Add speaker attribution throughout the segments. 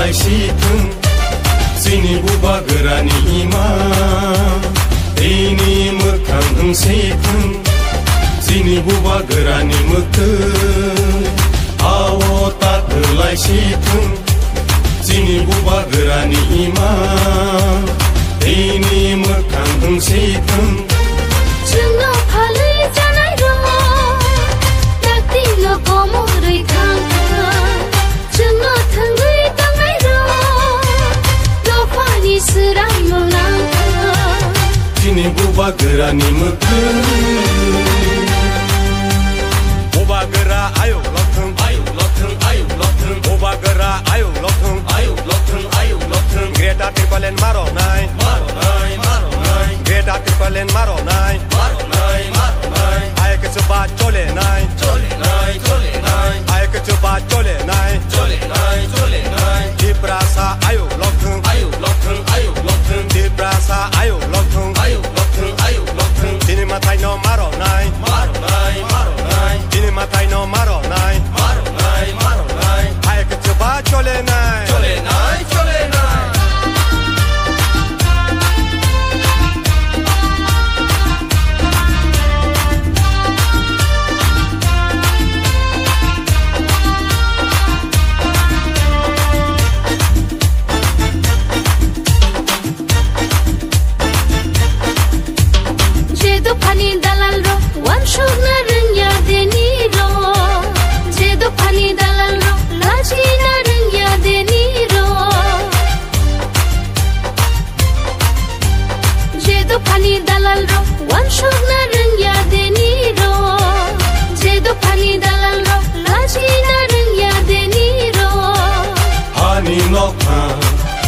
Speaker 1: लायसिथों जोंनि बुबा गोरानि इमा दैनि मोखां होंसेथों जोंनि बुबा गोरानि मोखै आवतात लायसिथों जोंनि बुबा गोरानि इमा दैनि मोखां होंसेथों
Speaker 2: जोंनाव फालै जानाय दङ दाक्तिल' गमरै थांथों जोंनाव थोंगै दांनाय दं दफानि सोरां मोलांथों
Speaker 1: जोंनि बुबा गोरानि मोखै
Speaker 3: बुबा गोरा आयौ लथों बुबा गोरा आयौ लथों ग्रेटा ट्रिपलेन मार'नाय ग्रेटा ट्रिपलेन मार'नाय आयके चोबा चलेनाय आयके चोबा चलेनाय दिब्रासा आयौ लथों दिब्रासा आयौ लथों दिनै माथाय न' मार'नाय दिनै माथाय न' मार'नाय आयके चोबा चलेनाय
Speaker 2: Pani dalal ro, wan shog na ring ya deni ro. Jedo pani dalal ro, laji na ring ya deni ro. Jedo pani dalal ro, wan shog na ring ya deni ro. Jedo pani dalal ro, laji na ring ya deni ro.
Speaker 1: Hani nokha,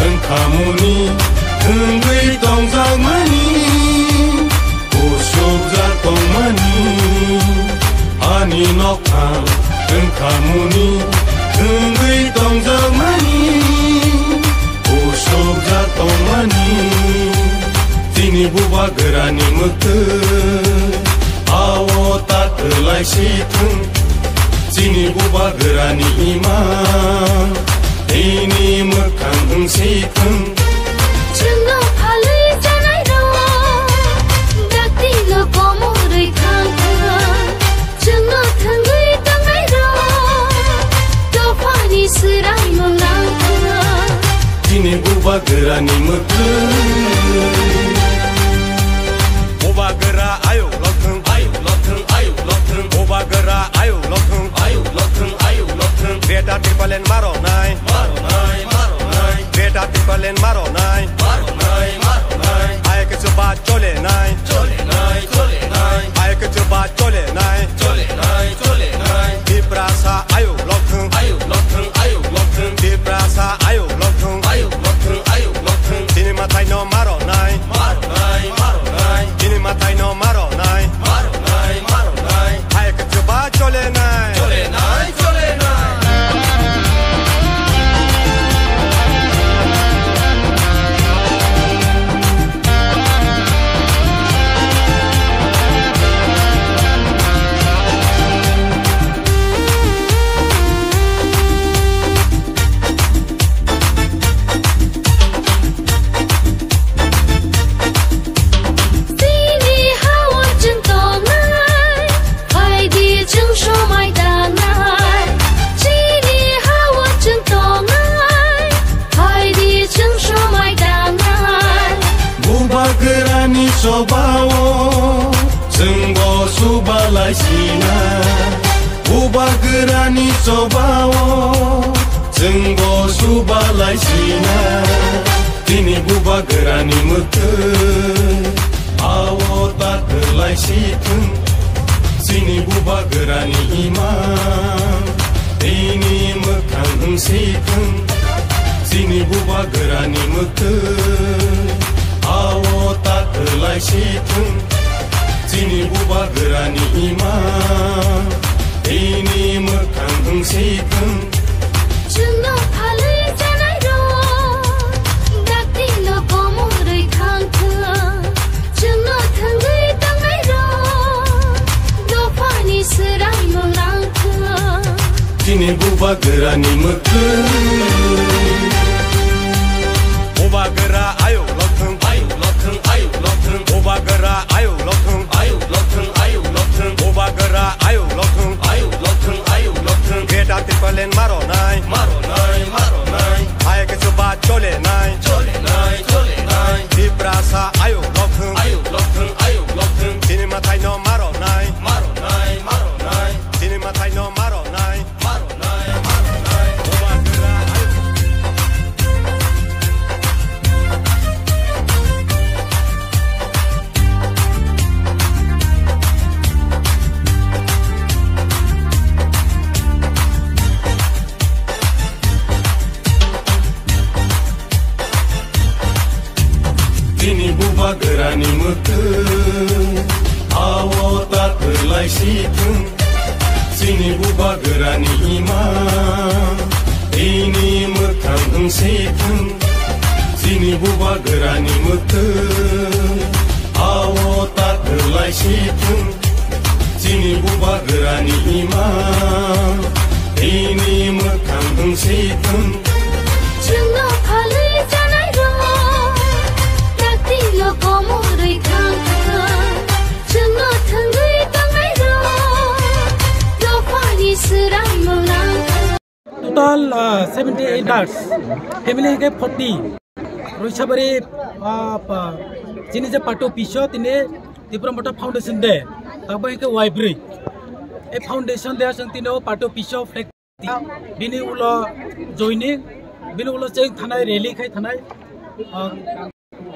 Speaker 1: engkamuni, engui tongjang mani. Ani nokha engkamuni engui tongjamani usok jatongmani जोंनि बुबा गोरानि मोखै आवतात लायसिथों जोंनि बुबा गोरानि इमा दैनि मोखां होंसेथों
Speaker 2: जोंनाव फालै जानाय दङ दाक्तिल' गमरै थांथों जोंनाव थोंगै दांनाय दं दफानि सोरां मोलांथों
Speaker 1: जोंनि बुबा गोरानि मोखै
Speaker 3: बुबा गोरा आयौ लथों बुबा गोरा आयौ लथों ग्रेटा ट्रिपलेन मार'नाय ग्रेटा ट्रिपलेन मार'नाय आयके चोबा चलेनाय आयके चोबा चलेनाय दिब्रासा आयौ लथों दिब्रासा आयौ लथों दिनै माथाय न' मार'नाय दिनै माथाय न' मार'नाय आयके चोबा चलेनाय
Speaker 1: sobawo जोंबो सुबा लायसिना बुबा गोरानि sobawo जोंबो सुबा लायसिना दिनै बुबा गोरानि मोखै आवतात लायसिथों जोंनि बुबा गोरानि इमा दैनि मोखां होंसेथों जोंनि बुबा गोरानि मोखै आवतात लायसिथों जोंनि बुबा गोरानि इमा दैनि मोखां होंसेथों
Speaker 2: जोंनाव फालै जानाय दं दाक्तिल' गमरै थांथों जोंनाव थोंगै दांनाय दं दफानि सोरां मोलांथों
Speaker 1: दिनै बुबा गोरानि मोखै बुबा गोरानि मोथों आवा ताथोलाय सिथों जोंनि बुबा गोरानि इमा इनि मोखां होंसेथों जोंनि बुबा गोरानि मोथों आवा ताथोलाय सिथों जोंनि बुबा गोरानि इमा इनि मोखां होंसेथों
Speaker 2: जोंना फालै जानाय रं दाख्लिल' गमरै थांथों जोंना थोंगै दांनाय रं दफानि सोरां मोनांथों
Speaker 4: Total 78 birds. Family के 40. रोइसाबारी जिनि जे पाटो पिसो तिने तिब्रमटा फाउंडेशन दे तब इनके वाइब्री ए फाउंडेशन दे संतिनो पाटो पिसो फ्लैग बिनि उलो जॉइनिंग बिनि उलो चेंग थानाय रैली खाय थानाय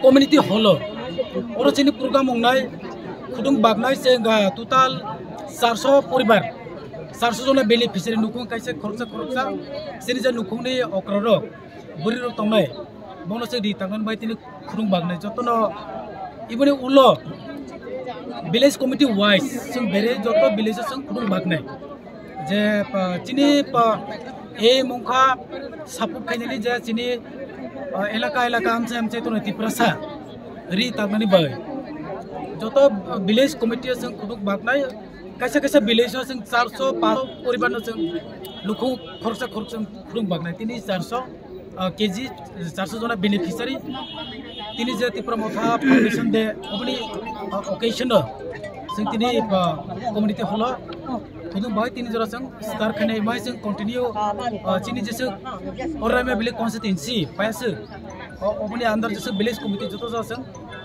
Speaker 4: कम्युनिटी हॉल और चिनि प्रोग्राम होनाय खुदुं बागनाय चेंगा टोटल 400 परिवार 400 जना बेनिफिशियारि नुखुं कायसे खरसा सिनि जे नुखुंनि अक्रारो बुरिरो तंनाय बनसे दी तांगन बाय तिनि खुदुं बागनाय जतनो इबनि उलो विलेज कमिटी वाइज जों बेरे जत विलेज जों खुदुं बागनाय जे चिनि ए मुखा सापुक खायनानि जे चिनि एलाका आमसे तो तिप्रसा रि तांगनि बाय जत विलेज कमिटी जों खुदुं बागनाय कैसे विलेज जों 400 परिवार जों लुखुं खरसा खुदुं बागनाय तिनि 400 केजी 400 जना बेनिफिशियारि तिनि जे तिप्रमथा फाउंडेशन दे अपनी ओकेशन जों तिनि कम्युनिटी हॉल खुदुं बाय तिनि जरा जों स्टार खानाय माय जों कंटिन्यू चिनि जेसे अरायमा विलेज कन्स्टिट्युएंसी पायासो अपनी अंदर जेसे विलेज कमिटी जतो जों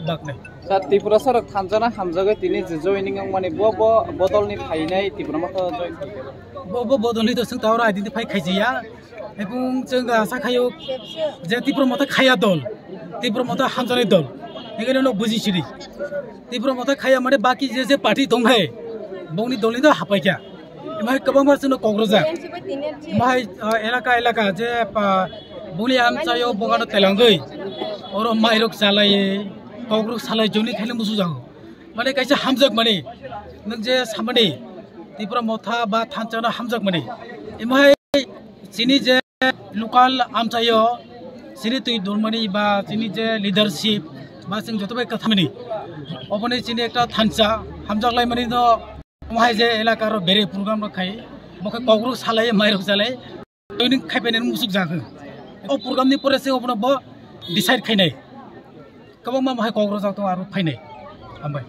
Speaker 4: बागनाय
Speaker 5: सा त्रिपुरा सर थानजाना हामजागै तिनि जॉइनिंग माने बो बदलनि फायनाय त्रिपुरामाखो जॉइन
Speaker 4: बो बदलनि तो जों तावरा आइडेन्टिफाइ खायजिया एबं जों आसा खायो जे त्रिपुरामाथा खाया दल त्रिपुरामाथा हामजानाय दल एखाने न बुजिसिरि त्रिपुरामाथा खाया माने बाकी जे पार्टी दंहाय बंनि दलनि तो हापायखा एमाय गोबांबा जोंनो क'क्राझार एमाय एलाका जे बुनि आमचायो बगानो तेलांगै और माइरक जालाये क'क्राझार सालाय जोंनि खायले मुसु जागो माने कायसे हामजाक माने नों जे सामने त्रिपुरामाथा बा थानचाना हामजाक माने एमाय चिनि जे लोकल आमचायो चिनि तुइ दलमानि बा चिनि जे लीडरशिप बा जों जतबाय कथामनि अपने चिनि एकटा थानचा हामजाकलाय माने न माय जे एलाका रो बेरे प्रोग्राम रखाय मखे क'क्राझार सालाय माइरक जालाय जोंनि खायफायनाय मुसुक जागो ओ प्रोग्रामनि परे जों अपने बो डिसाइड खायनाय गोबां माहाय क'क्राझार दं आरो फायनाय हामबाय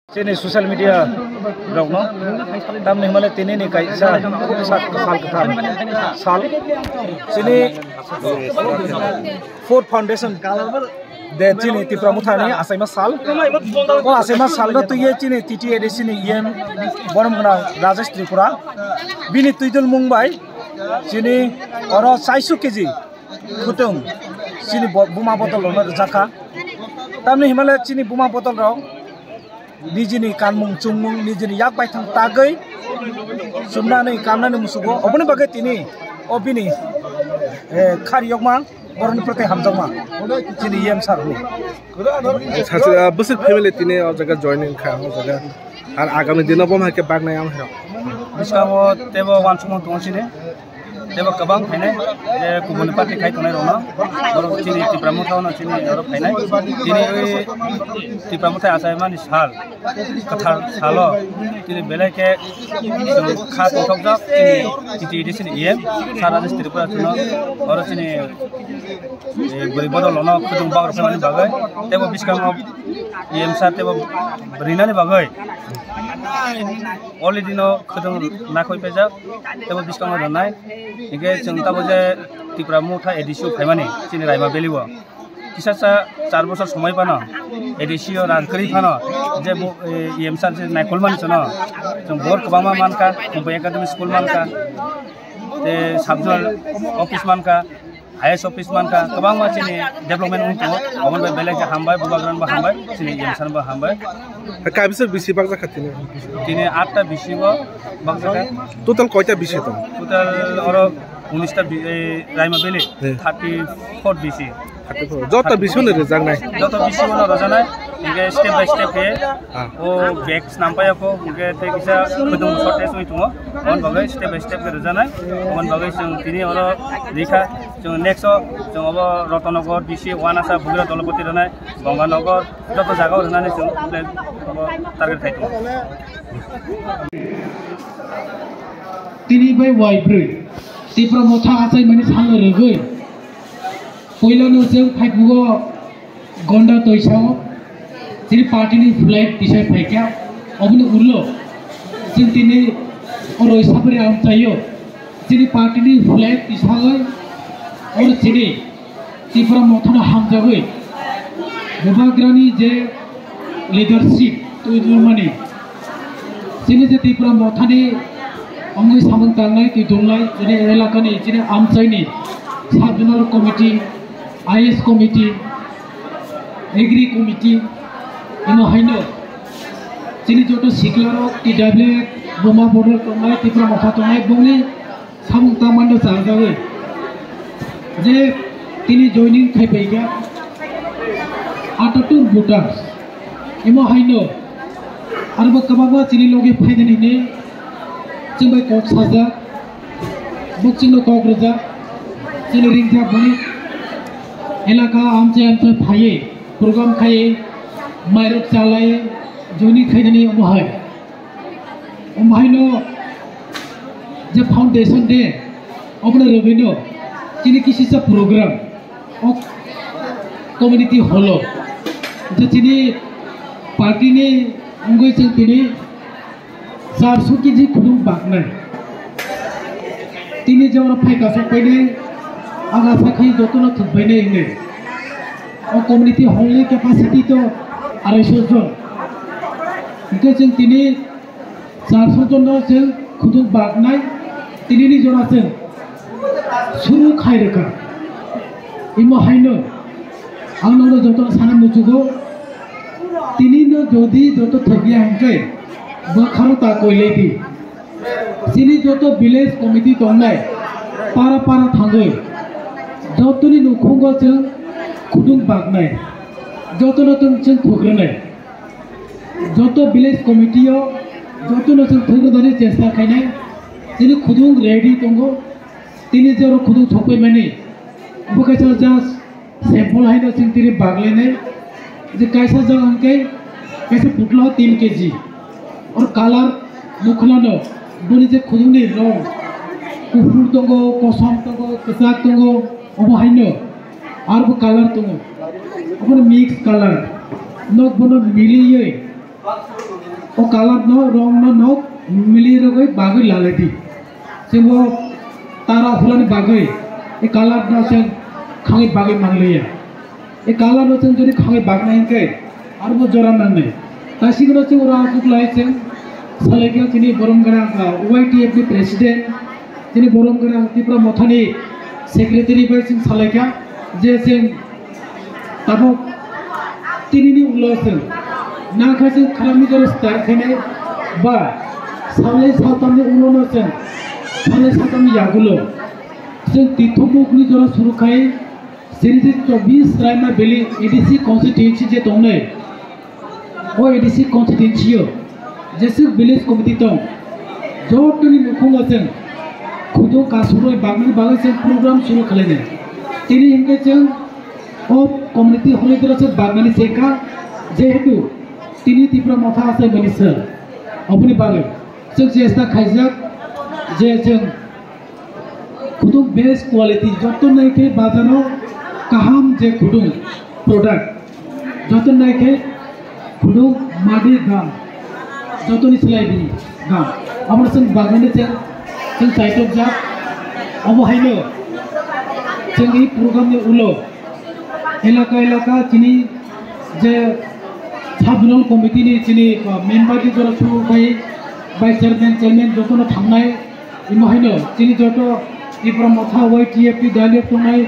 Speaker 6: जेने सोशल मीडिया रावनो दामने माले तेने ने कायसा साल कथा साल जेने फोर फाउंडेशन दे चिनि तिप्रामुथानि आसाइमा साल ओ आसाइमा साल न तुये चिनि टीटी एडिसिनि इएम बरमगना राजेश त्रिपुरा बिनि तुइदुल मुंबाय चिनि और 400 केजी खुतुं चिनि बुमा बटल न जाखा तामने हिमालय चिनि बुमा बटल राव निजिनि कानमुं चुंमुं निजिनि याक बायथां तागै सुमनानै कामनानै मुसुगो अबनि बागै तिनि अबिनि खारियकमा बरनि प्रति हामजामा तिनि एम सारनि
Speaker 7: सासे बोसोर फेमिलि तिनि जगह जॉइनिंग खा जगह आरो आगामी दिनाव बमहाके बागनाय आम हेर
Speaker 6: बिसावो तेबो वानसुमो दंसिने तेबो गोबां फायनाय जे गुबुन पार्टी खायथनाय रनो बर चिनि तिप्रामुथावनो चिनि बर फायनाय दिनै तिप्रामुथाय आसायमानि साल कथा सालो दिनै बेलेके खा तथबजा चिनि एडिशन इएम सारा त्रिपुरा थनो बर चिनि गरि बदलनो खुदुं बागर फायनानि बागै तेबो बिस्कांग इएम सा तेबो रिनानि बागै अलरेडी नो खुदुं नाखै पेजा तेबो बिस्कांग रनाय इगे जों ताबो जे तिप्रामुथा एडिसियो फायमानि चिनि रायमा बेलिवो किसासा 4 बছর সময় পানো एडिसियो रानकरि फानो जे इएमसा जे नायखल मानि छनो जों बर कबामा मानका कुबे एकाडेमी स्कुल मानका ते साबजल ऑफिस मानका आईएस ऑफिस मानका कबां माचिनि डेभलपमेन्ट उनको अमन बे बेलेके हामबाय बुबाग्रान बा हामबाय चिनि इएमसान बा हामबाय
Speaker 7: का बिसोर बिसि बाग जाखातिनि
Speaker 6: दिनै 8टा बिसिबो बाग जाखा
Speaker 7: टोटल कयटा बिसि दं
Speaker 6: टोटल और 19टा रायमा बेले 34 बिसि
Speaker 7: যত বিশুনে রেজাংনাই
Speaker 8: যত বিশুনে রজানাই ইনকে স্টেপ বাই স্টেপ হে ও বেক নামপাयाखौ ইনকে তে কিসা খুদুম শর্টেজ হই दङ অন বাगै स्टेप बाय स्टेप রজানাই অন বাगै जों दिनै अर दैखा जों नेक्स्ट जों अब रतनगर बिसि वानासा बुग्रा दलपति रनाय गंगानगर যত জায়গাও রনাनै जों अब टार्गेट खाइ दङ
Speaker 4: তিনি বাই वाइब्रै तिफ्रा मथा आसाय माने सानो रगै पहिलानो जों फाइबुगो गंडा तयसाव जिनि पार्टीनि फ्लाइट दिसाय फाइका अबनि उरलो जों दिनै अरयसाफोर आमचायो जिनि पार्टीनि फ्लाइट दिसागै और जिनि तिफ्रा मथानो हामजागै गोबाग्रानि जे लिडारशिप तुइदुलमानि जिनि जे तिफ्रा मथानि अंगै सामों तांनाय तुइदुलनाय जिनि एलाकानि जिनि आमचायनि साब जुनार committee IS committee agree committee इनो हाइनो जिनि जतो सिक्लारो टीडब्ल्यू बोमा बर्डर तंनाय तिफ्रा मथा तंनाय बोंनि सामों तांमानो जाजागै जे तिनि जॉइनिंग खाइफैगा आटाटुर भोटार्स इमो हाइनो आरोबो गोबांबा जिनि लगे फायनानैनो जों बै कक्राझार बक्सिनो कक्राझार जों रिंजा बनि एलाका आमचे फाये प्रोग्राम खाये माइरक चालाये जॉइनिंग खाइनानै अमहायनो जे फाउंडेशन दे अपने रबिनो जिनि किसिसा प्रोग्राम कम्युनिटी हॉल जे जिनि पार्टीनि अंगै जों दिनै 400 केजि खुदुं बागनाय तिनि जरा फाइकासो फैदे आगा साखै जतन थुबैने इने ओ कम्युनिटी हॉलनि कैपेसिटी तो 250 जन इके जों तिनि 400 जन जों खुदुं बागनाय तिनिनि जरा जों सुरु खायरेका इमो हाइनो आंनो जतन साना मुजुगो तिनिनो जदि जत थगिया हमकै बखारो ता कोइलेदि सिनि जतो विलेज कमिटी दंनाय पारा पारा थाङै जतनि नुखुंगो जों खुदुं बागनाय जतनो जों थुग्रोनाय जतो विलेज कमिटियो जतनो जों थुग्रोनानै चेष्टा खायनाय जिनि खुदुं रेडी दंगो तिनि जेरो खुदुं सफै माने बकायसा जास सैंपल हाइनो जों तिनि बागलायनाय जे कायसा जों अंकै कैसे पुटला 3 केजि और कालार मुखलानो बनि जे खुदुंनि रं गुफुर दंगो कसम दंगो कसाक दंगो अबहायनो आरो कालार दंगो अपन मिक्स कालार नक बनो मिलियै ओ कालार न रं न नक मिलि रगै बागै लालेदि जोंबो तारा फुलानि बागै ए कालार न जों खाङै बागै मांलैया ए कालार न जों जुदि खाङै बागनायकै आरो जरा नांनाय तासिगनो जों रा जुगलाय जों सालायगा जिनि बरमगरा ओवाईटीएफ नि प्रेसिडेंट जिनि बरमगरा तिफ्रा मथानि सेक्रेटारि बाय जों सालायगा जे जों ताबो तिनिनि उलसों नाखा जों खालामनि जर स्टार्ट खायनाय बा सालाय सातामनि उलनो जों सालाय सातामनि यागुलो जों तिथमुखनि जरा सुरु खाय सिरिजे 24 रायमा बेली एडीसी कॉन्स्टिट्यूएंसी जे दंनै ओ एडीसी कॉन्स्टिट्यूएंसीयो जेसे विलेज कमिटी दं जतनि नुखुंगो जों खुदुं कासुरै बागनि बागै जों प्रोग्राम सुरु खालायनाय तिनि हिंगे जों ओ कम्युनिटी हॉलनि जों बागनि सेका जेहेतु तिनि तिफ्रा मथा आसाय बनिसर अपनि बागै जों चेष्टा खायजाक जे जों खुदुं बेस्ट क्वालिटी जतनैखे बाजाराव काहाम जे खुदुं प्रोडक्ट जतनैखे खुदुं मादि दाम जतनि सिलायबि गाम आमर जों बागनानै जों साइटअफ जा अबहायनो जोंनि प्रग्रामनि उलो एलाका जिनि जे साबजुनाल कमिटिनि जिनि मेम्बारनि जरा सुरु खाय भाइस चेयारमैन जतनो थांनाय इमहायनो जिनि जत तिफ्रा मथा ओवाईटीएफ नि डाइलेक्ट दंनाय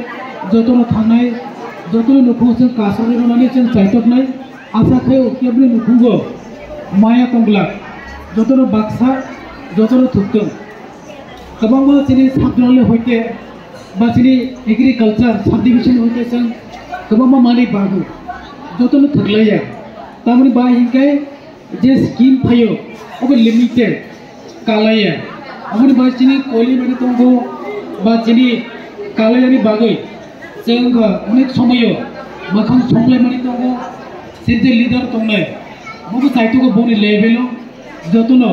Speaker 4: जतनो थांनाय जतनो नुखुं जों कासरै रनानै जों साइटअफनाय आसाखै उखियाबनि नुखुंगो माया तंगला जतनो बाक्सा जतनो थुक्तों गोबांबा जिनि साबजुनाल होइते बा जिनि एग्रिकालचार सब डिविजन होइते जों गोबां मानि बागो जतन थगलाया तामनि बा हिंके जे स्कीम फायो अब लिमिटेड कालाया अमनि बा चिनि कोली माने तंगो बा चिनि कालायानि बागै जों अनेक समय मोखां संलाय माने तंगो सिरजे लिडार तंनाय बबे साइटको बनि लेभेलो जतन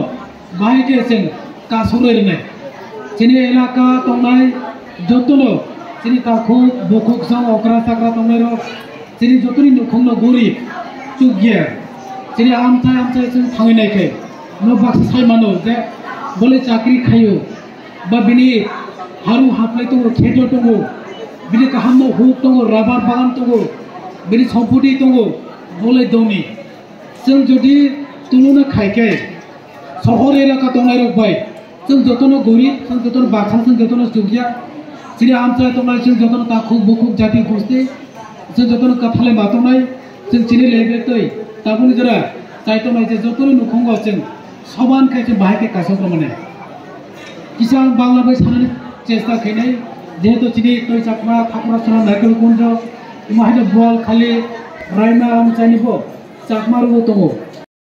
Speaker 4: बाहायके जों कासुरनाय चिनि इलाका तंनाय जतन चिनि ताखौ बखक सां अक्रा ताग्रा तंनाय रो चिनि जतनि नखंनो गरिब चुगिया चिनि आमथाय जों थांनायखाय न बाक्साय मानो जे बोले चाकरी खायो बा बिनि हारु हाफ्लाय दङ खेत दङ बिनि गाहाम हुक दङ राबार बागान दङ बिनि सम्पति दङ बोले दौनि जों जुदि तुलुना खायखाय सहर एलाका दंनाय रबाय जों जतन गरिब जों जतन बाक्सा जों जतन चुगिया चिनि आमथाय दंनाय जों जतन ताखौ बखक जाति गोष्ठी जों जतन काथाले मातनाय जों चिनि लेबेतै ताबुनि जरा जायतनाय जे जतन नखंगो जों समान खायसे बाहायके कासोफ्रा माने किसान बांलाबाय साननानै चेष्टा खायनाय जेहेतु चिनि तै चाकमा थाकुरा सना नायकल कुंज माहाय बल खालि रायमा आमचानिबो चाकमारबो दङ